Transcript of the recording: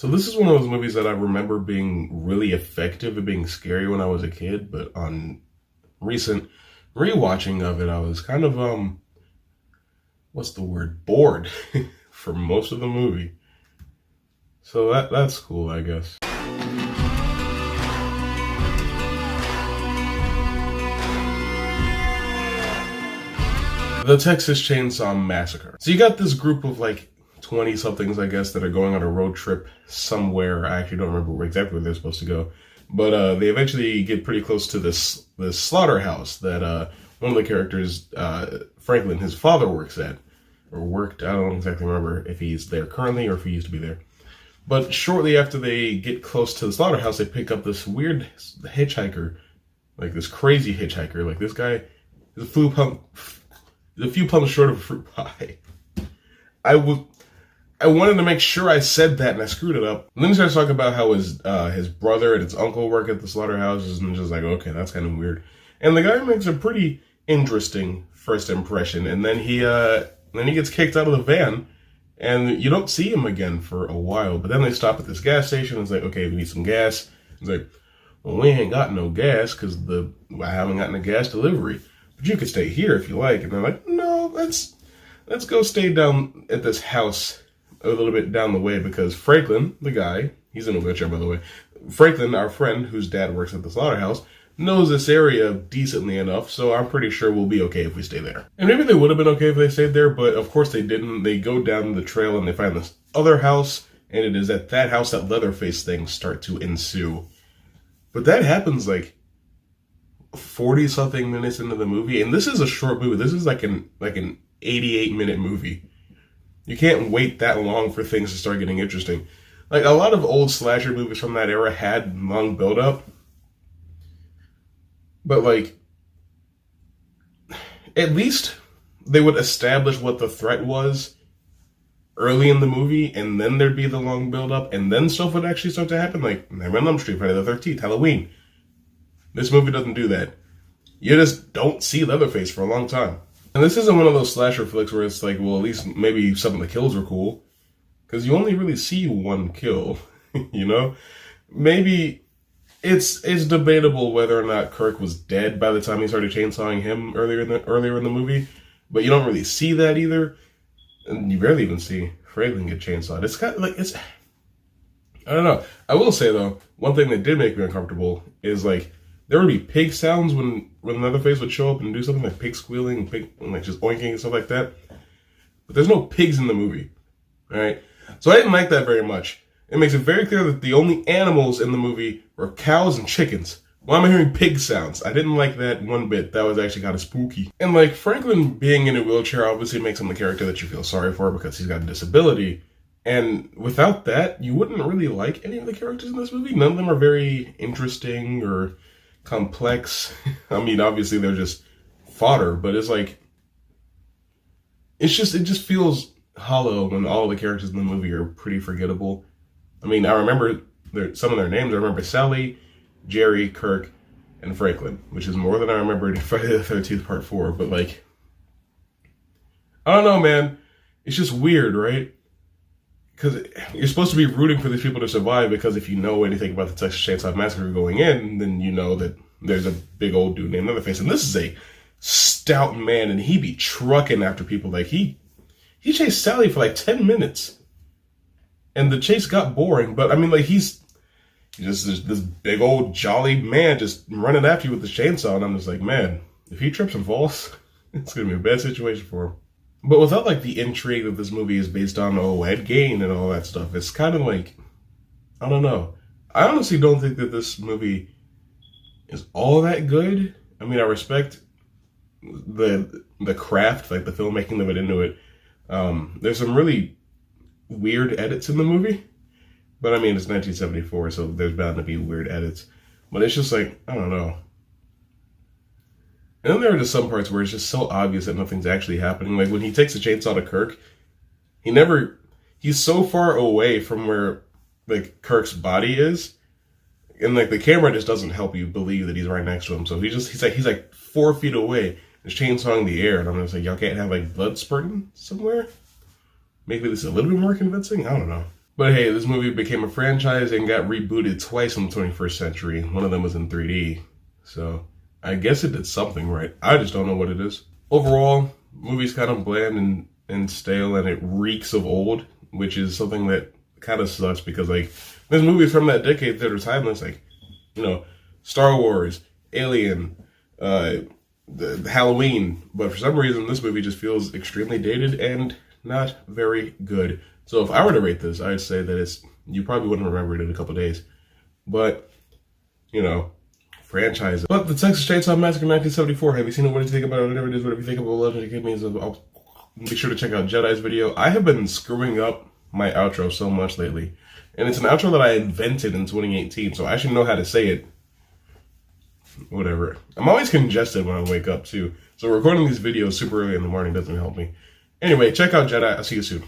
So this is one of those movies that I remember being really effective and being scary when I was a kid, but on recent rewatching of it, I was kind of what's the word? Bored for most of the movie. So that's cool, I guess. The Texas Chainsaw Massacre. So you got this group of like 20 somethings, I guess, that are going on a road trip somewhere. I actually don't remember exactly where they're supposed to go. But they eventually get pretty close to this slaughterhouse that one of the characters, Franklin, his father works at. Or worked, I don't exactly remember if he's there currently or if he used to be there. But shortly after they get close to the slaughterhouse, they pick up this weird hitchhiker. Like this crazy hitchhiker. Like this guy is a few pumps short of a fruit pie. I wanted to make sure I said that and I screwed it up. And then he starts talking about how his brother and his uncle work at the slaughterhouses, and just like, okay, that's kind of weird. And the guy makes a pretty interesting first impression, and then he gets kicked out of the van, and you don't see him again for a while. But then they stop at this gas station, and it's like, okay, we need some gas. It's like, well, we ain't got no gas because I haven't gotten a gas delivery. But you could stay here if you like. And they're like, no, let's go stay down at this house a little bit down the way, because Franklin, the guy, he's in a wheelchair, by the way. Franklin, our friend, whose dad works at the slaughterhouse, knows this area decently enough, so I'm pretty sure we'll be okay if we stay there. And maybe they would have been okay if they stayed there, but of course they didn't. They go down the trail and they find this other house, and it is at that house that Leatherface things start to ensue. But that happens like 40-something minutes into the movie, and this is a short movie. This is like an 88-minute movie. You can't wait that long for things to start getting interesting. Like, a lot of old slasher movies from that era had long build-up. But, like, at least they would establish what the threat was early in the movie, and then there'd be the long build-up, and then stuff would actually start to happen. Like, Nightmare on Elm Street, Friday the 13th, Halloween. This movie doesn't do that. You just don't see Leatherface for a long time. And this isn't one of those slasher flicks where it's like, well, at least maybe some of the kills were cool. Because you only really see one kill, you know? Maybe it's debatable whether or not Kirk was dead by the time he started chainsawing him earlier in the movie. But you don't really see that either. And you barely even see Franklin get chainsawed. It's kind of like, I don't know. I will say, though, one thing that did make me uncomfortable is, like, there would be pig sounds when Leatherface would show up and do something like pig squealing, and like just oinking and stuff like that. But there's no pigs in the movie, all right? So I didn't like that very much. It makes it very clear that the only animals in the movie were cows and chickens. Why am I hearing pig sounds? I didn't like that one bit. That was actually kind of spooky. And like Franklin being in a wheelchair obviously makes him the character that you feel sorry for because he's got a disability. And without that, you wouldn't really like any of the characters in this movie. None of them are very interesting or complex. I mean, obviously they're just fodder, but it's like, it just feels hollow when all the characters in the movie are pretty forgettable. I mean, I remember some of their names. I remember Sally, Jerry, Kirk, and Franklin, which is more than I remember in Friday the 13th Part 4, but like, I don't know, man. It's just weird, right? Because you're supposed to be rooting for these people to survive, because if you know anything about the Texas Chainsaw Massacre going in, then you know that there's a big old dude named Leatherface. And this is a stout man, and he be trucking after people. Like, he chased Sally for like 10 minutes. And the chase got boring, but I mean, like, he's just this big old jolly man just running after you with the chainsaw. And I'm just like, man, if he trips and falls, it's going to be a bad situation for him. But without, like, the intrigue that this movie is based on, Ed Gein and all that stuff, it's kind of like, I don't know. I honestly don't think that this movie is all that good. I mean, I respect the craft, like, the filmmaking that went into it. There's some really weird edits in the movie. But, I mean, it's 1974, so there's bound to be weird edits. But it's just like, I don't know. And then there are just some parts where it's just so obvious that nothing's actually happening. Like, when he takes a chainsaw to Kirk, he's so far away from where, like, Kirk's body is. And, like, the camera just doesn't help you believe that he's right next to him. So he's like 4 feet away, just chainsawing the air. And I'm just like, y'all can't have, like, blood spurting somewhere? Maybe this is a little bit more convincing? I don't know. But hey, this movie became a franchise and got rebooted twice in the 21st century. One of them was in 3D. So I guess it did something right. I just don't know what it is. Overall, movie's kind of bland and stale, and it reeks of old, which is something that kind of sucks because, like, there's movies from that decade that are timeless, like, you know, Star Wars, Alien, the Halloween. But for some reason, this movie just feels extremely dated and not very good. So if I were to rate this, I'd say that you probably wouldn't remember it in a couple days. But, you know, franchise. But the Texas Chainsaw Massacre 1974, have you seen it? What do you think about it? Whatever it is, whatever you think about Legend of Kidneys, I'll make sure to check out Jedi's video. I have been screwing up my outro so much lately. And it's an outro that I invented in 2018, so I actually know how to say it. Whatever. I'm always congested when I wake up, too. So recording these videos super early in the morning doesn't help me. Anyway, check out Jedi. I'll see you soon.